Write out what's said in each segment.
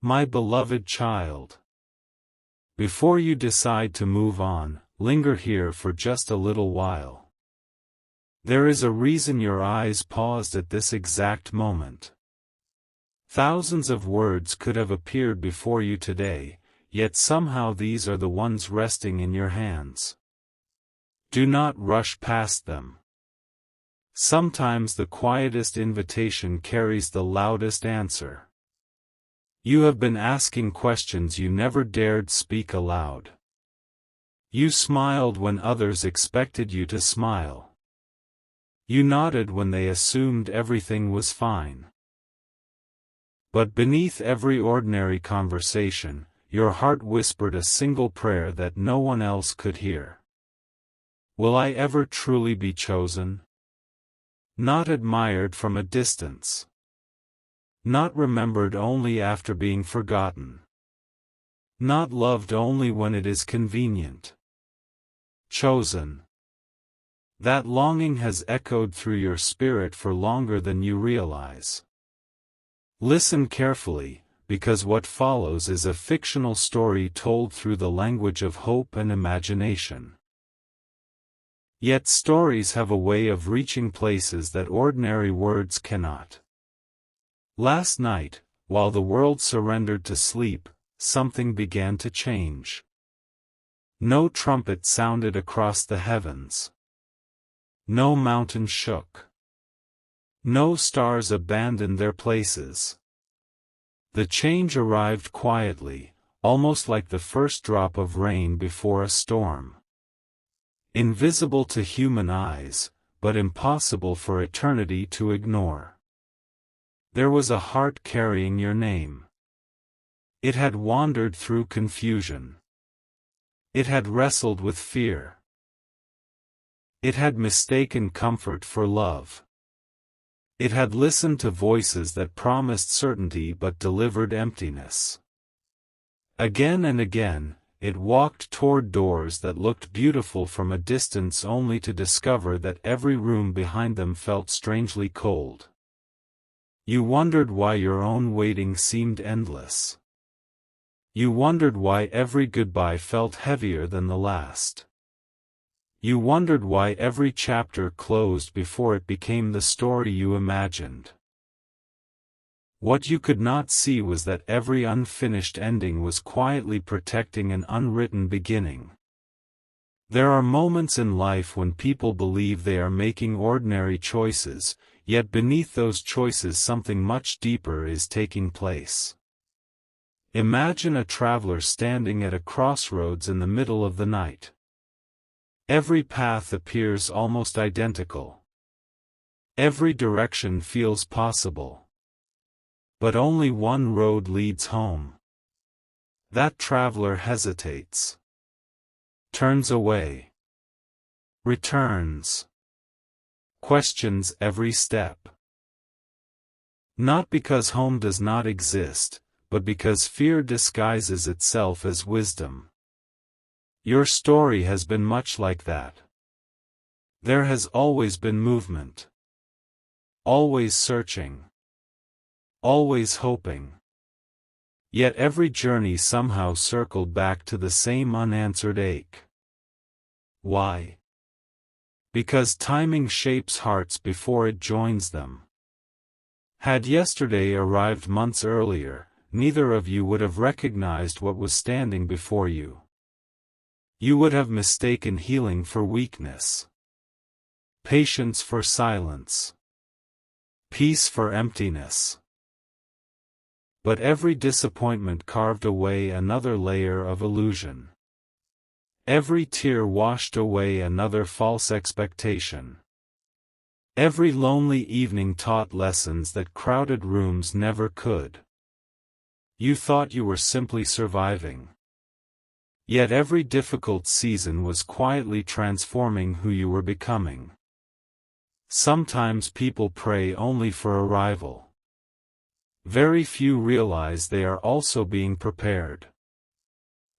My beloved child. Before you decide to move on, linger here for just a little while. There is a reason your eyes paused at this exact moment. Thousands of words could have appeared before you today, yet somehow these are the ones resting in your hands. Do not rush past them. Sometimes the quietest invitation carries the loudest answer. You have been asking questions you never dared speak aloud. You smiled when others expected you to smile. You nodded when they assumed everything was fine. But beneath every ordinary conversation, your heart whispered a single prayer that no one else could hear. Will I ever truly be chosen? Not admired from a distance. Not remembered only after being forgotten. Not loved only when it is convenient. Chosen. That longing has echoed through your spirit for longer than you realize. Listen carefully, because what follows is a fictional story told through the language of hope and imagination. Yet stories have a way of reaching places that ordinary words cannot. Last night, while the world surrendered to sleep, something began to change. No trumpet sounded across the heavens. No mountain shook. No stars abandoned their places. The change arrived quietly, almost like the first drop of rain before a storm. Invisible to human eyes, but impossible for eternity to ignore. There was a heart carrying your name. It had wandered through confusion. It had wrestled with fear. It had mistaken comfort for love. It had listened to voices that promised certainty but delivered emptiness. Again and again, it walked toward doors that looked beautiful from a distance only to discover that every room behind them felt strangely cold. You wondered why your own waiting seemed endless. You wondered why every goodbye felt heavier than the last. You wondered why every chapter closed before it became the story you imagined. What you could not see was that every unfinished ending was quietly protecting an unwritten beginning. There are moments in life when people believe they are making ordinary choices, yet beneath those choices something much deeper is taking place. Imagine a traveler standing at a crossroads in the middle of the night. Every path appears almost identical. Every direction feels possible. But only one road leads home. That traveler hesitates. Turns away. Returns. Questions every step. Not because home does not exist, but because fear disguises itself as wisdom. Your story has been much like that. There has always been movement. Always searching. Always hoping. Yet every journey somehow circled back to the same unanswered ache. Why? Because timing shapes hearts before it joins them. Had yesterday arrived months earlier, neither of you would have recognized what was standing before you. You would have mistaken healing for weakness. Patience for silence. Peace for emptiness. But every disappointment carved away another layer of illusion. Every tear washed away another false expectation. Every lonely evening taught lessons that crowded rooms never could. You thought you were simply surviving. Yet every difficult season was quietly transforming who you were becoming. Sometimes people pray only for arrival. Very few realize they are also being prepared.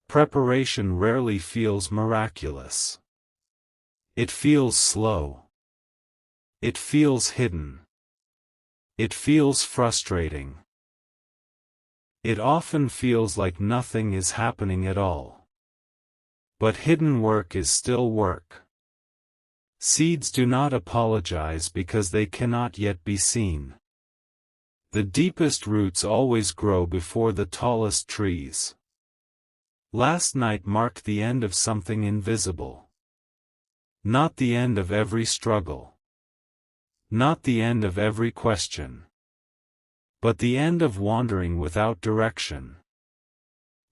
Preparation rarely feels miraculous. It feels slow. It feels hidden. It feels frustrating. It often feels like nothing is happening at all. But hidden work is still work. Seeds do not apologize because they cannot yet be seen. The deepest roots always grow before the tallest trees. Last night marked the end of something invisible. Not the end of every struggle. Not the end of every question. But the end of wandering without direction.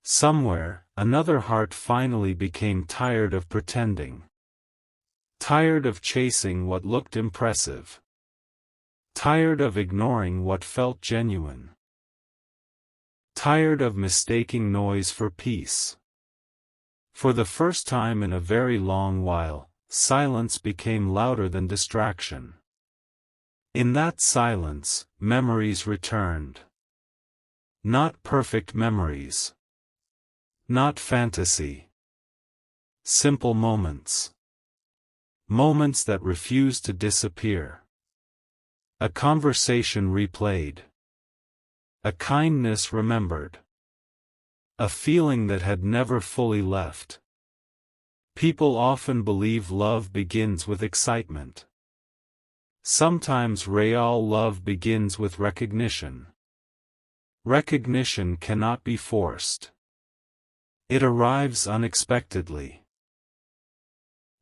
Somewhere, another heart finally became tired of pretending. Tired of chasing what looked impressive. Tired of ignoring what felt genuine. Tired of mistaking noise for peace. For the first time in a very long while, silence became louder than distraction. In that silence, memories returned. Not perfect memories. Not fantasy. Simple moments. Moments that refused to disappear. A conversation replayed. A kindness remembered. A feeling that had never fully left. People often believe love begins with excitement. Sometimes real love begins with recognition. Recognition cannot be forced. It arrives unexpectedly.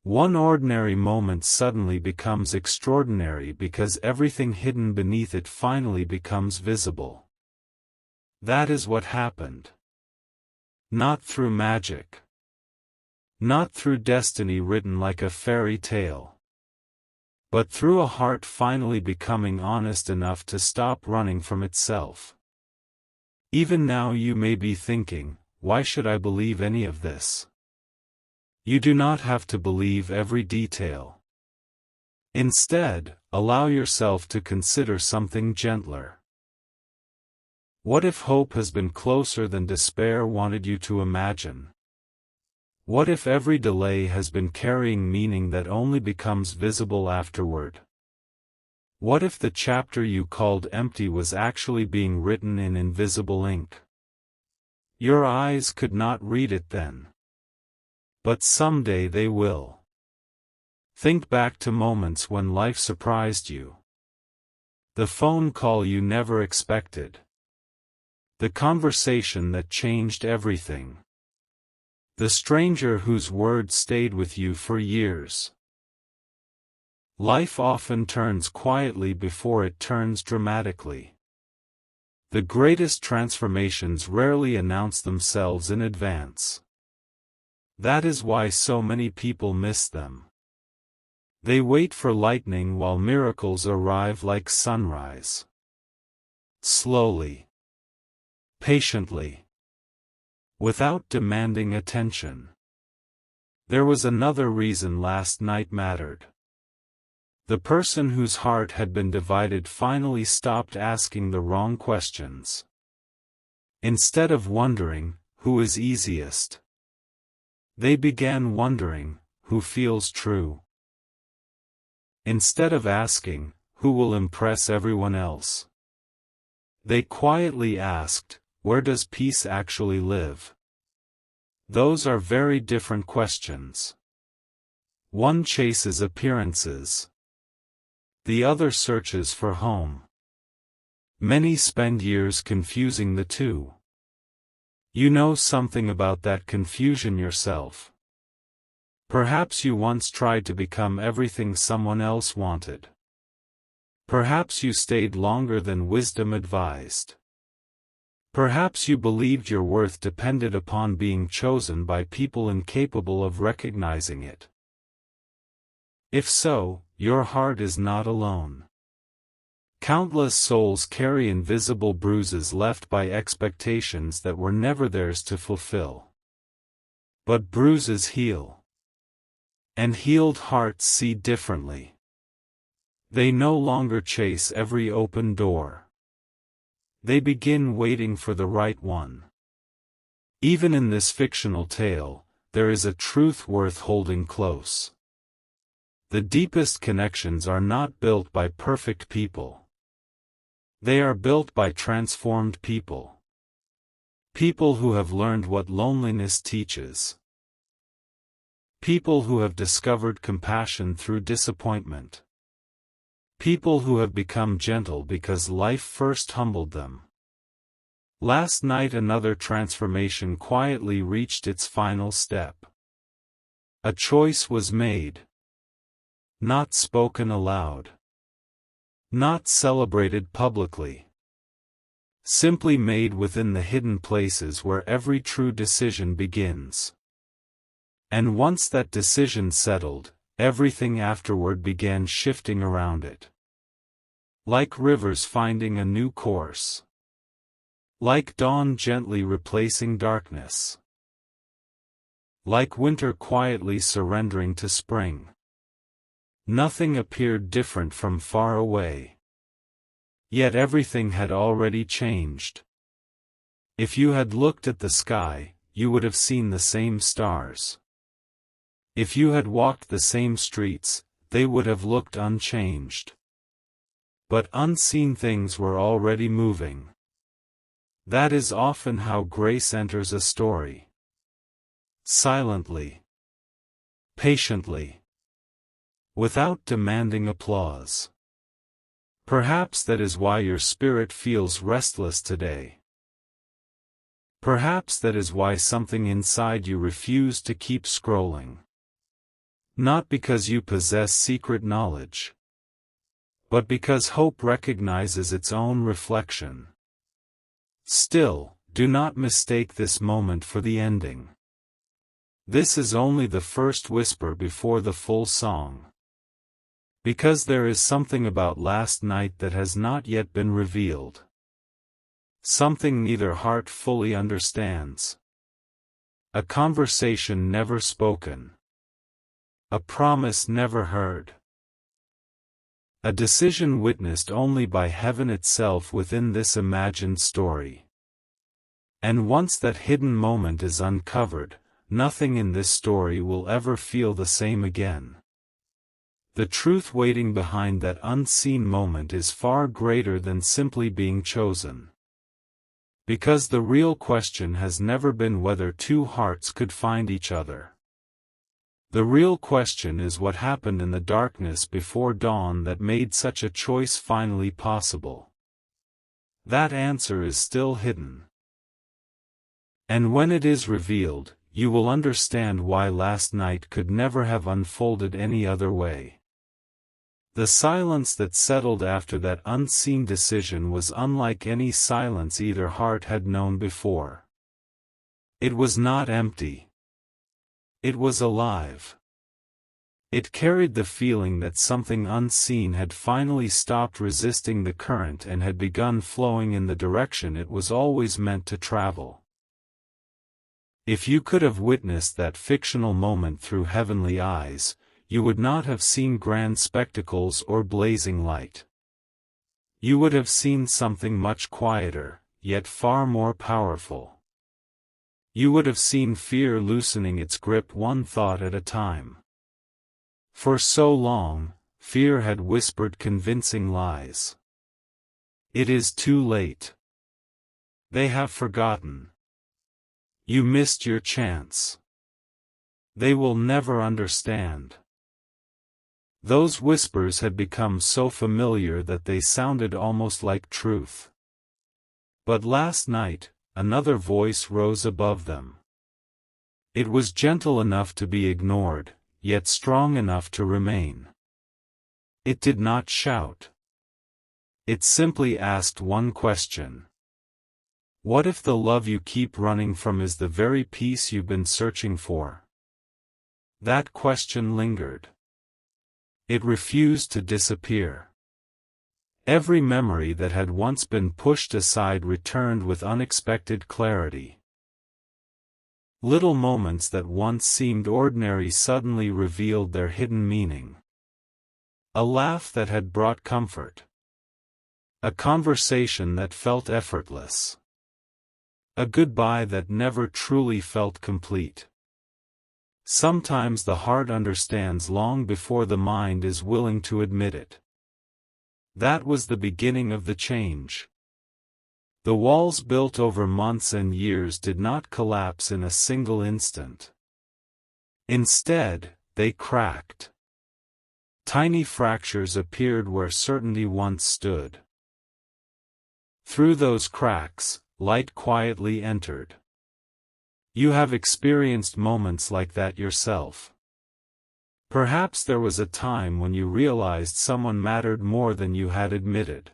One ordinary moment suddenly becomes extraordinary because everything hidden beneath it finally becomes visible. That is what happened. Not through magic. Not through destiny written like a fairy tale. But through a heart finally becoming honest enough to stop running from itself. Even now you may be thinking, why should I believe any of this? You do not have to believe every detail. Instead, allow yourself to consider something gentler. What if hope has been closer than despair wanted you to imagine? What if every delay has been carrying meaning that only becomes visible afterward? What if the chapter you called empty was actually being written in invisible ink? Your eyes could not read it then. But someday they will. Think back to moments when life surprised you. The phone call you never expected. The conversation that changed everything. The stranger whose words stayed with you for years. Life often turns quietly before it turns dramatically. The greatest transformations rarely announce themselves in advance. That is why so many people miss them. They wait for lightning while miracles arrive like sunrise. Slowly. Patiently. Without demanding attention. There was another reason last night mattered. The person whose heart had been divided finally stopped asking the wrong questions. Instead of wondering, who is easiest? They began wondering, who feels true? Instead of asking, who will impress everyone else? They quietly asked, where does peace actually live? Those are very different questions. One chases appearances. The other searches for home. Many spend years confusing the two. You know something about that confusion yourself. Perhaps you once tried to become everything someone else wanted. Perhaps you stayed longer than wisdom advised. Perhaps you believed your worth depended upon being chosen by people incapable of recognizing it. If so, your heart is not alone. Countless souls carry invisible bruises left by expectations that were never theirs to fulfill. But bruises heal. And healed hearts see differently. They no longer chase every open door. They begin waiting for the right one. Even in this fictional tale, there is a truth worth holding close. The deepest connections are not built by perfect people. They are built by transformed people. People who have learned what loneliness teaches. People who have discovered compassion through disappointment. People who have become gentle because life first humbled them. Last night another transformation quietly reached its final step. A choice was made. Not spoken aloud. Not celebrated publicly. Simply made within the hidden places where every true decision begins. And once that decision settled, everything afterward began shifting around it. Like rivers finding a new course. Like dawn gently replacing darkness. Like winter quietly surrendering to spring. Nothing appeared different from far away. Yet everything had already changed. If you had looked at the sky, you would have seen the same stars. If you had walked the same streets, they would have looked unchanged. But unseen things were already moving. That is often how grace enters a story. Silently. Patiently. Without demanding applause. Perhaps that is why your spirit feels restless today. Perhaps that is why something inside you refused to keep scrolling. Not because you possess secret knowledge, but because hope recognizes its own reflection. Still, do not mistake this moment for the ending. This is only the first whisper before the full song. Because there is something about last night that has not yet been revealed. Something neither heart fully understands. A conversation never spoken. A promise never heard. A decision witnessed only by heaven itself within this imagined story. And once that hidden moment is uncovered, nothing in this story will ever feel the same again. The truth waiting behind that unseen moment is far greater than simply being chosen. Because the real question has never been whether two hearts could find each other. The real question is what happened in the darkness before dawn that made such a choice finally possible. That answer is still hidden. And when it is revealed, you will understand why last night could never have unfolded any other way. The silence that settled after that unseen decision was unlike any silence either heart had known before. It was not empty. It was alive. It carried the feeling that something unseen had finally stopped resisting the current and had begun flowing in the direction it was always meant to travel. If you could have witnessed that fictional moment through heavenly eyes, you would not have seen grand spectacles or blazing light. You would have seen something much quieter, yet far more powerful. You would have seen fear loosening its grip one thought at a time. For so long, fear had whispered convincing lies. It is too late. They have forgotten. You missed your chance. They will never understand. Those whispers had become so familiar that they sounded almost like truth. But last night, another voice rose above them. It was gentle enough to be ignored, yet strong enough to remain. It did not shout. It simply asked one question. What if the love you keep running from is the very peace you've been searching for? That question lingered. It refused to disappear. Every memory that had once been pushed aside returned with unexpected clarity. Little moments that once seemed ordinary suddenly revealed their hidden meaning. A laugh that had brought comfort. A conversation that felt effortless. A goodbye that never truly felt complete. Sometimes the heart understands long before the mind is willing to admit it. That was the beginning of the change. The walls built over months and years did not collapse in a single instant. Instead, they cracked. Tiny fractures appeared where certainty once stood. Through those cracks, light quietly entered. You have experienced moments like that yourself. Perhaps there was a time when you realized someone mattered more than you had admitted.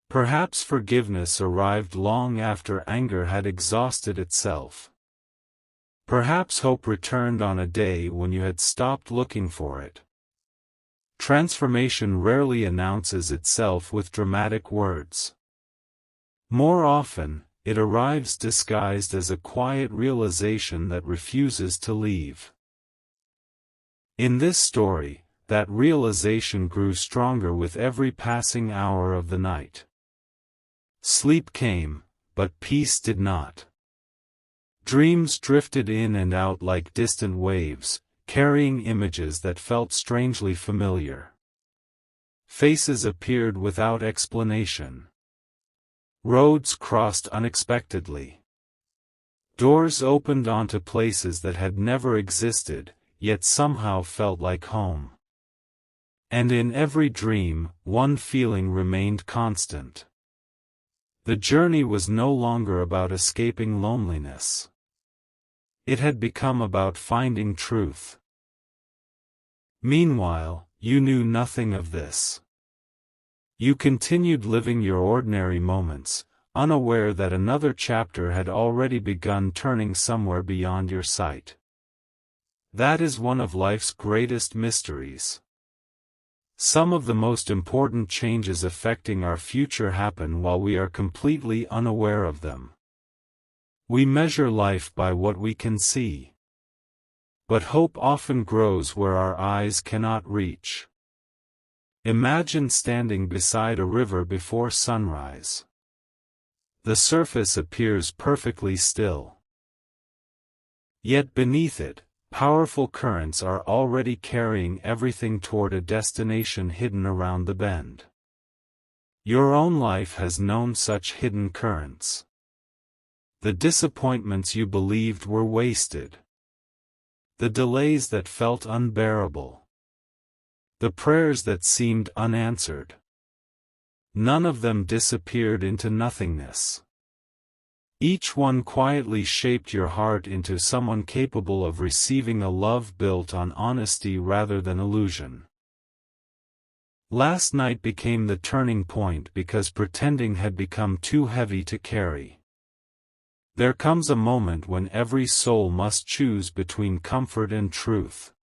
Perhaps forgiveness arrived long after anger had exhausted itself. Perhaps hope returned on a day when you had stopped looking for it. Transformation rarely announces itself with dramatic words. More often, it arrives disguised as a quiet realization that refuses to leave. In this story, that realization grew stronger with every passing hour of the night. Sleep came, but peace did not. Dreams drifted in and out like distant waves, carrying images that felt strangely familiar. Faces appeared without explanation. Roads crossed unexpectedly. Doors opened onto places that had never existed, yet somehow felt like home. And in every dream, one feeling remained constant. The journey was no longer about escaping loneliness. It had become about finding truth. Meanwhile, you knew nothing of this. You continued living your ordinary moments, unaware that another chapter had already begun turning somewhere beyond your sight. That is one of life's greatest mysteries. Some of the most important changes affecting our future happen while we are completely unaware of them. We measure life by what we can see. But hope often grows where our eyes cannot reach. Imagine standing beside a river before sunrise. The surface appears perfectly still. Yet beneath it, powerful currents are already carrying everything toward a destination hidden around the bend. Your own life has known such hidden currents. The disappointments you believed were wasted. The delays that felt unbearable. The prayers that seemed unanswered. None of them disappeared into nothingness. Each one quietly shaped your heart into someone capable of receiving a love built on honesty rather than illusion. Last night became the turning point because pretending had become too heavy to carry. There comes a moment when every soul must choose between comfort and truth.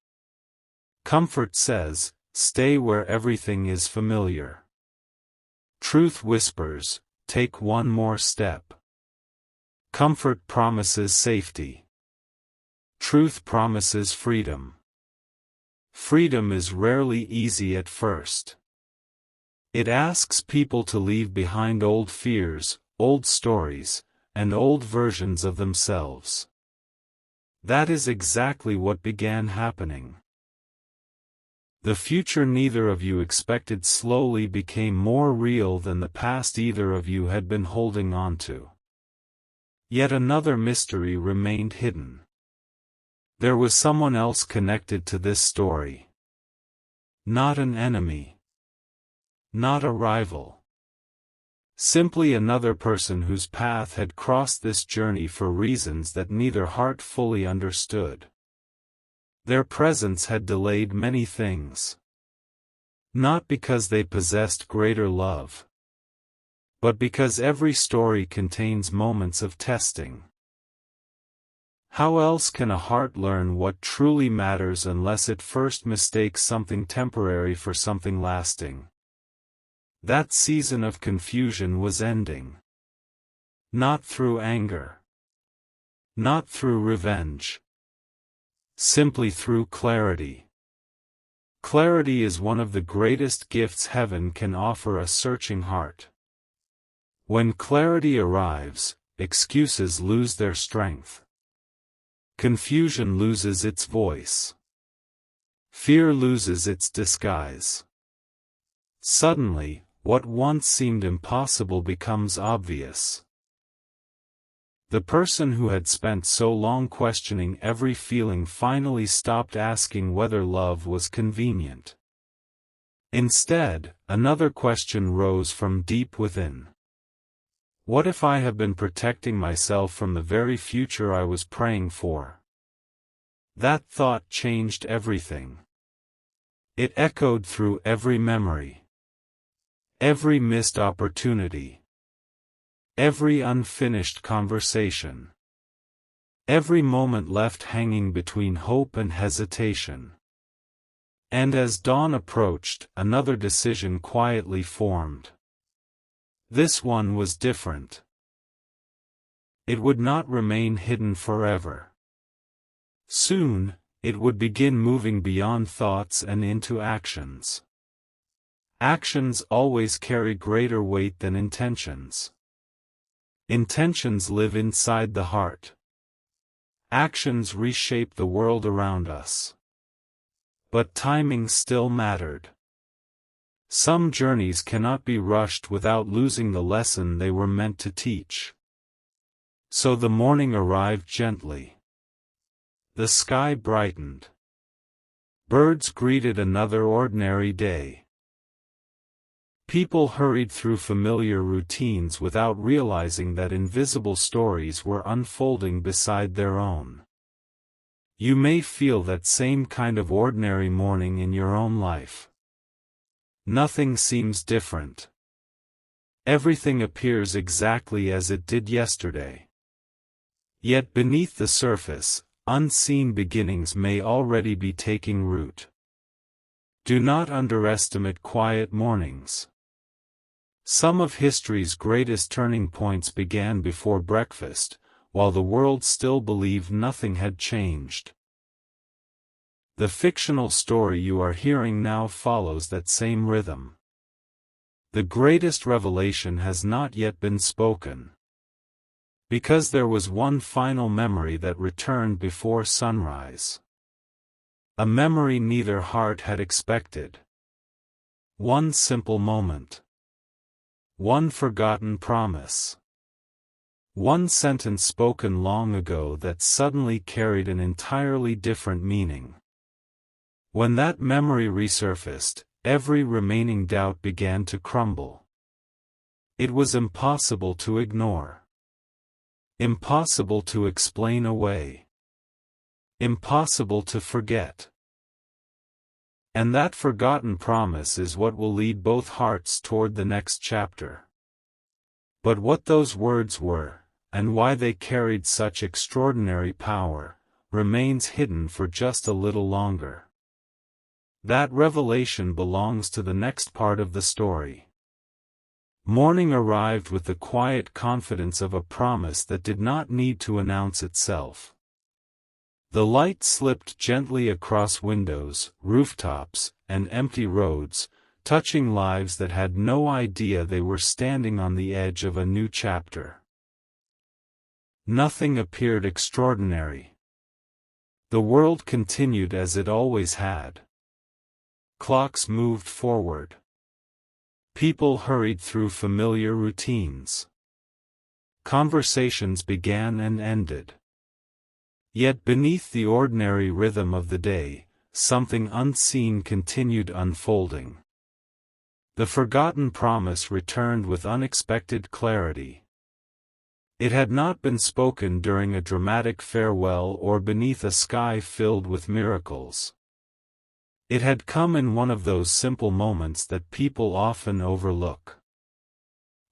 Comfort says, stay where everything is familiar. Truth whispers, take one more step. Comfort promises safety. Truth promises freedom. Freedom is rarely easy at first. It asks people to leave behind old fears, old stories, and old versions of themselves. That is exactly what began happening. The future neither of you expected slowly became more real than the past either of you had been holding on to. Yet another mystery remained hidden. There was someone else connected to this story. Not an enemy. Not a rival. Simply another person whose path had crossed this journey for reasons that neither heart fully understood. Their presence had delayed many things. Not because they possessed greater love, but because every story contains moments of testing. How else can a heart learn what truly matters unless it first mistakes something temporary for something lasting? That season of confusion was ending. Not through anger. Not through revenge. Simply through clarity. Clarity is one of the greatest gifts heaven can offer a searching heart. When clarity arrives, excuses lose their strength. Confusion loses its voice. Fear loses its disguise. Suddenly, what once seemed impossible becomes obvious. The person who had spent so long questioning every feeling finally stopped asking whether love was convenient. Instead, another question rose from deep within. What if I have been protecting myself from the very future I was praying for? That thought changed everything. It echoed through every memory, every missed opportunity, every unfinished conversation, every moment left hanging between hope and hesitation. And as dawn approached, another decision quietly formed. This one was different. It would not remain hidden forever. Soon, it would begin moving beyond thoughts and into actions. Actions always carry greater weight than intentions. Intentions live inside the heart. Actions reshape the world around us. But timing still mattered. Some journeys cannot be rushed without losing the lesson they were meant to teach. So the morning arrived gently. The sky brightened. Birds greeted another ordinary day. People hurried through familiar routines without realizing that invisible stories were unfolding beside their own. You may feel that same kind of ordinary morning in your own life. Nothing seems different. Everything appears exactly as it did yesterday. Yet beneath the surface, unseen beginnings may already be taking root. Do not underestimate quiet mornings. Some of history's greatest turning points began before breakfast, while the world still believed nothing had changed. The fictional story you are hearing now follows that same rhythm. The greatest revelation has not yet been spoken. Because there was one final memory that returned before sunrise. A memory neither heart had expected. One simple moment. One forgotten promise. One sentence spoken long ago that suddenly carried an entirely different meaning. When that memory resurfaced, every remaining doubt began to crumble. It was impossible to ignore. Impossible to explain away. Impossible to forget. And that forgotten promise is what will lead both hearts toward the next chapter. But what those words were, and why they carried such extraordinary power, remains hidden for just a little longer. That revelation belongs to the next part of the story. Morning arrived with the quiet confidence of a promise that did not need to announce itself. The light slipped gently across windows, rooftops, and empty roads, touching lives that had no idea they were standing on the edge of a new chapter. Nothing appeared extraordinary. The world continued as it always had. Clocks moved forward. People hurried through familiar routines. Conversations began and ended. Yet beneath the ordinary rhythm of the day, something unseen continued unfolding. The forgotten promise returned with unexpected clarity. It had not been spoken during a dramatic farewell or beneath a sky filled with miracles. It had come in one of those simple moments that people often overlook.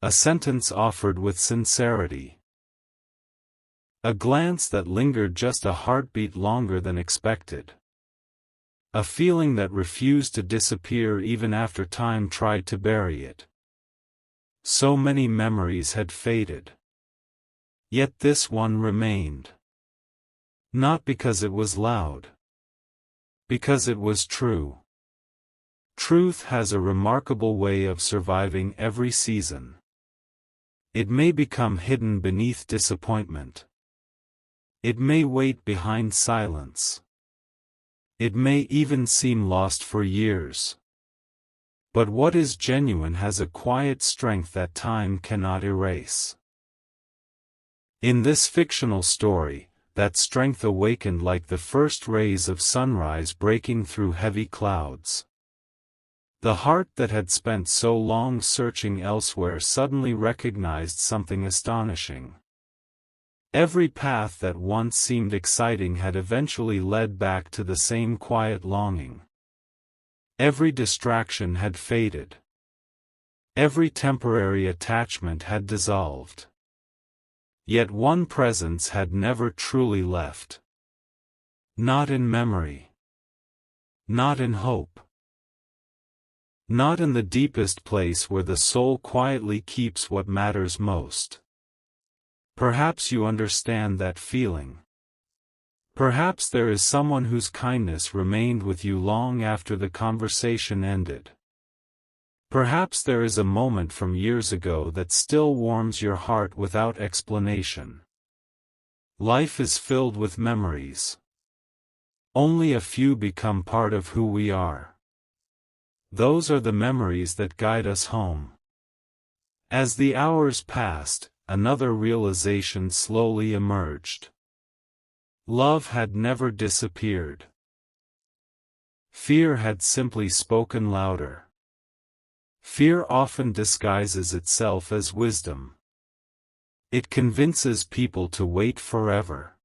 A sentence offered with sincerity. A glance that lingered just a heartbeat longer than expected. A feeling that refused to disappear even after time tried to bury it. So many memories had faded. Yet this one remained. Not because it was loud. Because it was true. Truth has a remarkable way of surviving every season. It may become hidden beneath disappointment. It may wait behind silence. It may even seem lost for years. But what is genuine has a quiet strength that time cannot erase. In this fictional story, that strength awakened like the first rays of sunrise breaking through heavy clouds. The heart that had spent so long searching elsewhere suddenly recognized something astonishing. Every path that once seemed exciting had eventually led back to the same quiet longing. Every distraction had faded. Every temporary attachment had dissolved. Yet one presence had never truly left. Not in memory. Not in hope. Not in the deepest place where the soul quietly keeps what matters most. Perhaps you understand that feeling. Perhaps there is someone whose kindness remained with you long after the conversation ended. Perhaps there is a moment from years ago that still warms your heart without explanation. Life is filled with memories. Only a few become part of who we are. Those are the memories that guide us home. As the hours passed, another realization slowly emerged. Love had never disappeared. Fear had simply spoken louder. Fear often disguises itself as wisdom. It convinces people to wait forever.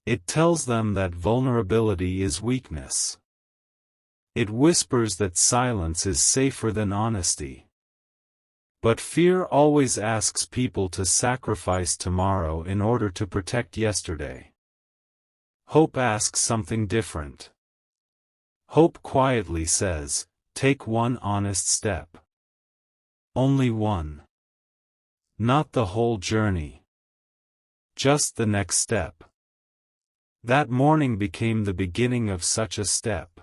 It tells them that vulnerability is weakness. It whispers that silence is safer than honesty. But fear always asks people to sacrifice tomorrow in order to protect yesterday. Hope asks something different. Hope quietly says, take one honest step. Only one. Not the whole journey. Just the next step. That morning became the beginning of such a step.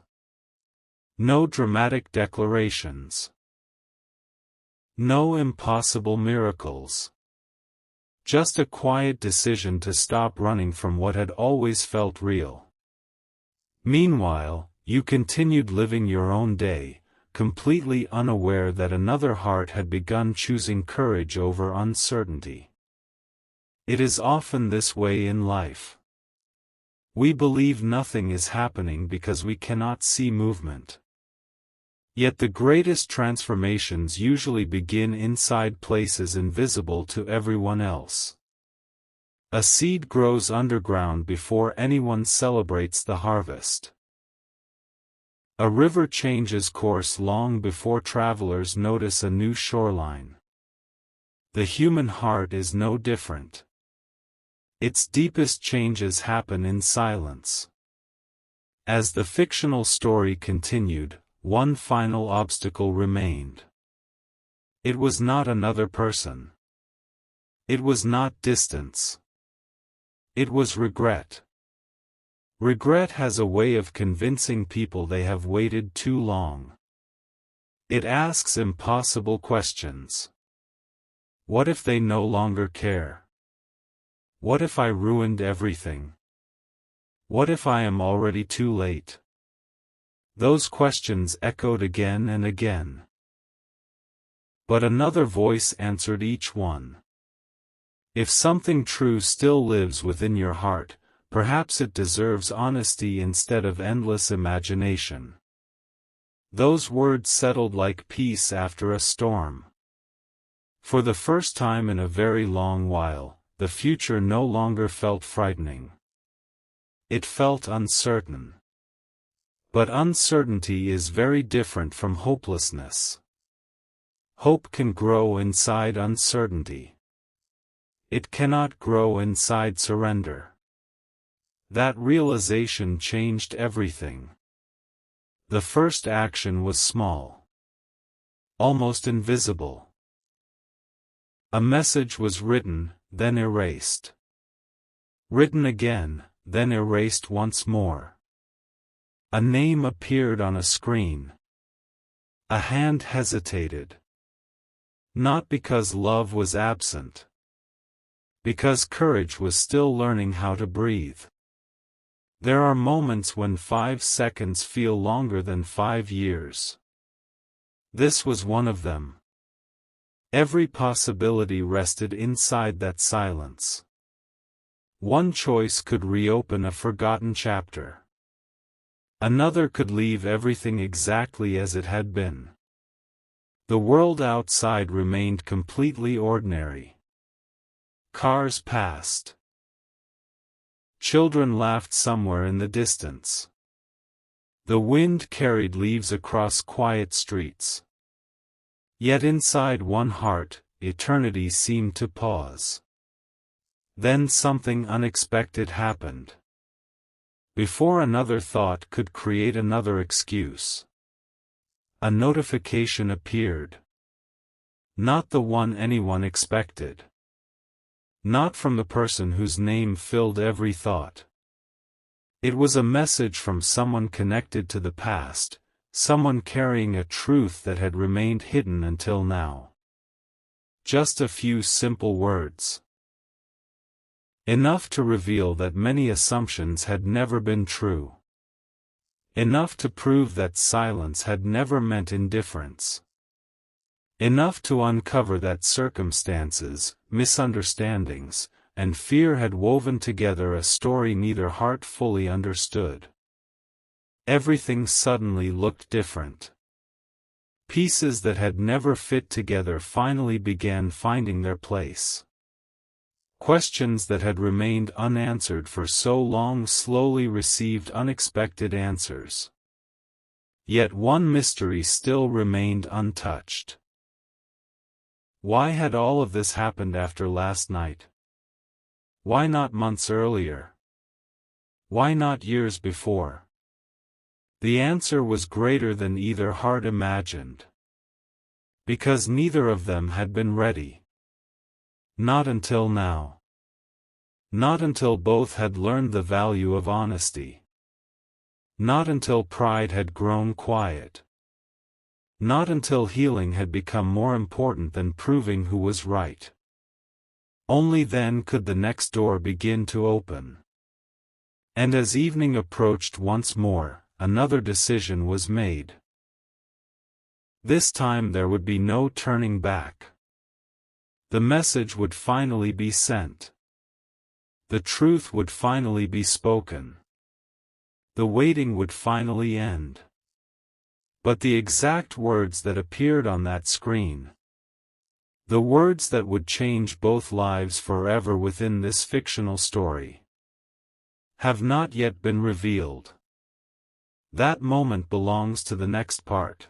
No dramatic declarations. No impossible miracles. Just a quiet decision to stop running from what had always felt real. Meanwhile, you continued living your own day, completely unaware that another heart had begun choosing courage over uncertainty. It is often this way in life. We believe nothing is happening because we cannot see movement. Yet the greatest transformations usually begin inside places invisible to everyone else. A seed grows underground before anyone celebrates the harvest. A river changes course long before travelers notice a new shoreline. The human heart is no different. Its deepest changes happen in silence. As the fictional story continued, one final obstacle remained. It was not another person. It was not distance. It was regret. Regret has a way of convincing people they have waited too long. It asks impossible questions. What if they no longer care? What if I ruined everything? What if I am already too late? Those questions echoed again and again. But another voice answered each one. If something true still lives within your heart, perhaps it deserves honesty instead of endless imagination. Those words settled like peace after a storm. For the first time in a very long while, the future no longer felt frightening. It felt uncertain. But uncertainty is very different from hopelessness. Hope can grow inside uncertainty. It cannot grow inside surrender. That realization changed everything. The first action was small. Almost invisible. A message was written, then erased. Written again, then erased once more. A name appeared on a screen. A hand hesitated. Not because love was absent. Because courage was still learning how to breathe. There are moments when 5 seconds feel longer than 5 years. This was one of them. Every possibility rested inside that silence. One choice could reopen a forgotten chapter. Another could leave everything exactly as it had been. The world outside remained completely ordinary. Cars passed. Children laughed somewhere in the distance. The wind carried leaves across quiet streets. Yet inside one heart, eternity seemed to pause. Then something unexpected happened. Before another thought could create another excuse, a notification appeared. Not the one anyone expected. Not from the person whose name filled every thought. It was a message from someone connected to the past, someone carrying a truth that had remained hidden until now. Just a few simple words. Enough to reveal that many assumptions had never been true. Enough to prove that silence had never meant indifference. Enough to uncover that circumstances, misunderstandings, and fear had woven together a story neither heart fully understood. Everything suddenly looked different. Pieces that had never fit together finally began finding their place. Questions that had remained unanswered for so long slowly received unexpected answers. Yet one mystery still remained untouched. Why had all of this happened after last night? Why not months earlier? Why not years before? The answer was greater than either heart imagined. Because neither of them had been ready. Not until now. Not until both had learned the value of honesty. Not until pride had grown quiet. Not until healing had become more important than proving who was right. Only then could the next door begin to open. And as evening approached once more, another decision was made. This time there would be no turning back. The message would finally be sent. The truth would finally be spoken. The waiting would finally end. But the exact words that appeared on that screen, the words that would change both lives forever within this fictional story, have not yet been revealed. That moment belongs to the next part.